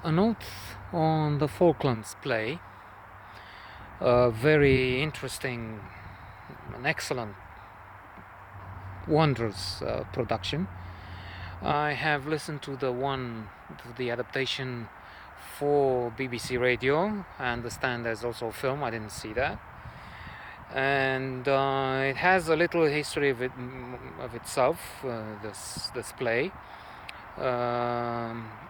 A note on the Falklands play, a very interesting, an excellent, wondrous production. I have listened to the adaptation for BBC Radio. I understand there's also a film. I didn't see that, and it has a little history of itself. This play.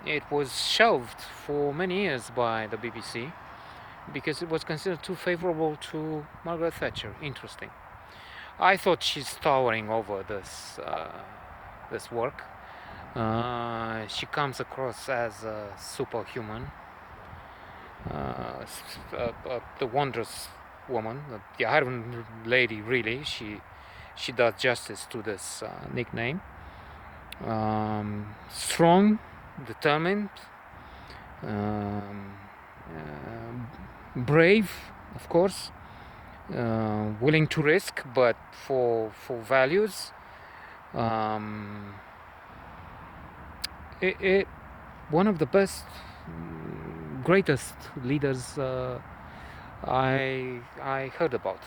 It was shelved for many years by the BBC because it was considered too favorable to Margaret Thatcher. Interesting. I thought she's towering over this work. She comes across as a superhuman, the wondrous woman, the Iron Lady. Really, she does justice to this nickname. Strong, determined, um, brave, of course, willing to risk, but for values. It one of the best, greatest leaders I heard about.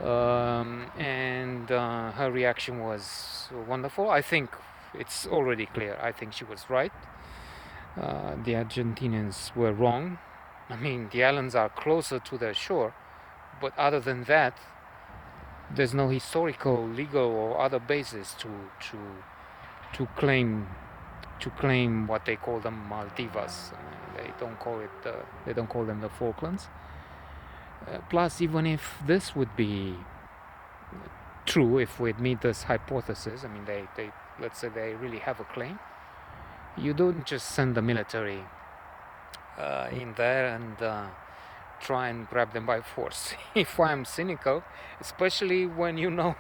And her reaction was wonderful. I think it's already clear. I think she was right. The Argentinians were wrong. I mean, the islands are closer to their shore, but other than that, there's no historical, legal, or other basis to claim what they call them Maldivas. They don't call them the Falklands. Plus, even if this would be true, if we admit this hypothesis, I mean, they let's say they really have a claim. You don't just send the military in there and try and grab them by force. If I'm cynical, especially when you know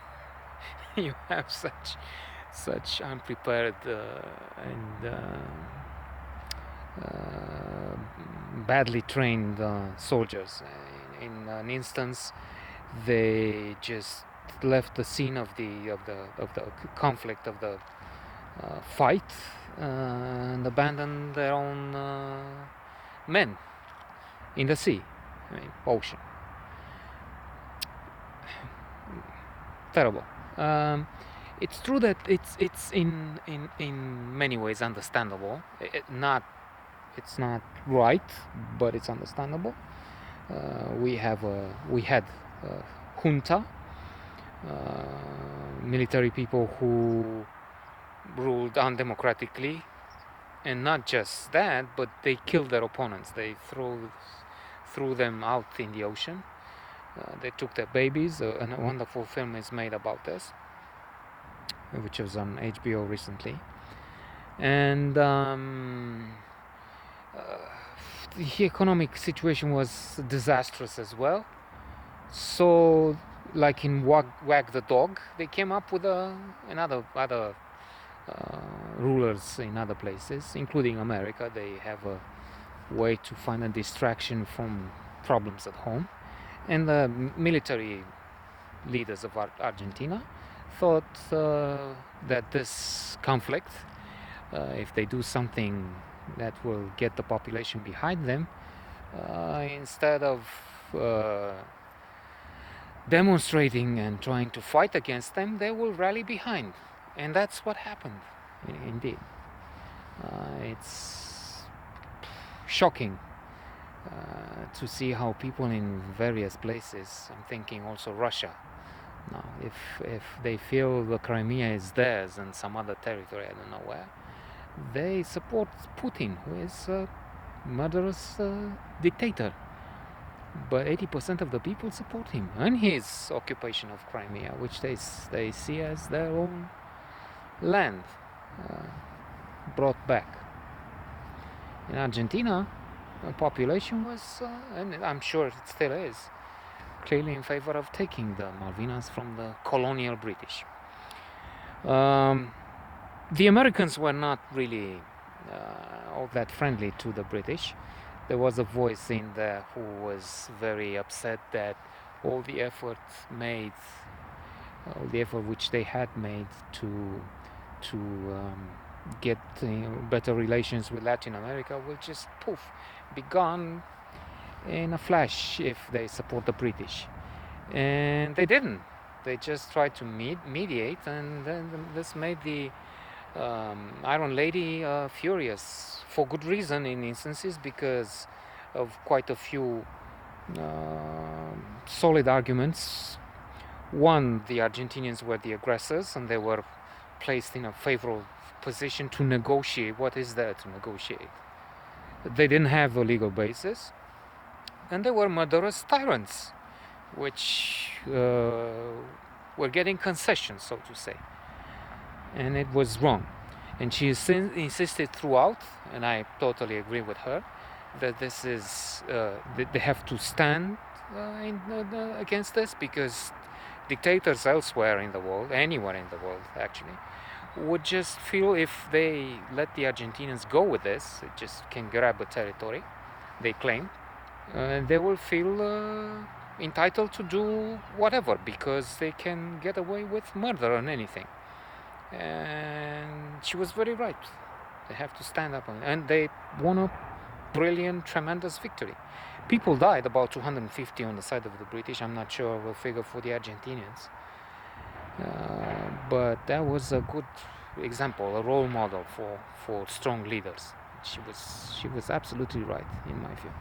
you have such unprepared and badly trained soldiers. In an instance, they just left the scene of the conflict, of the fight, and abandoned their own men in the sea, I mean, ocean. Terrible. It's true that it's in many ways understandable. It's not right, but it's understandable. We had a junta, military people who ruled undemocratically, and not just that, but they killed their opponents. They threw them out in the ocean. They took their babies. And a wonderful film is made about this, which was on HBO recently. And the economic situation was disastrous as well. So, like in Wag the Dog, they came up with other rulers in other places, including America. They have a way to find a distraction from problems at home. And the military leaders of Argentina thought that this conflict, if they do something that will get the population behind them, instead of demonstrating and trying to fight against them, they will rally behind. And that's what happened, indeed. It's shocking to see how people in various places, I'm thinking also Russia now, if they feel the Crimea is theirs and some other territory, I don't know where, they support Putin, who is a murderous dictator. But 80% of the people support him and his occupation of Crimea, which they see as their own land, brought back. In Argentina, the population was, and I'm sure it still is, clearly in favor of taking the Malvinas from the colonial British. The Americans were not really all that friendly to the British. There was a voice in there who was very upset that all the effort which they had made to get better relations with Latin America will just poof, be gone in a flash if they support the British. And they didn't. They just tried to mediate, and then this made the Iron Lady furious for good reason in instances, because of quite a few solid arguments. One, the Argentinians were the aggressors and they were placed in a favorable position to negotiate. What is there to negotiate? They didn't have a legal basis, and they were murderous tyrants, which were getting concessions, so to say. And it was wrong. And she insisted throughout, and I totally agree with her, that this is they have to stand against this, because dictators elsewhere in the world, anywhere in the world actually, would just feel if they let the Argentinians go with this, it just can grab a territory they claim, they will feel entitled to do whatever, because they can get away with murder on anything. And she was very right. They have to stand up, and they won a brilliant, tremendous victory. People died, about 250 on the side of the British. I'm not sure of a figure for the Argentinians, but that was a good example, a role model for strong leaders. She was absolutely right in my view.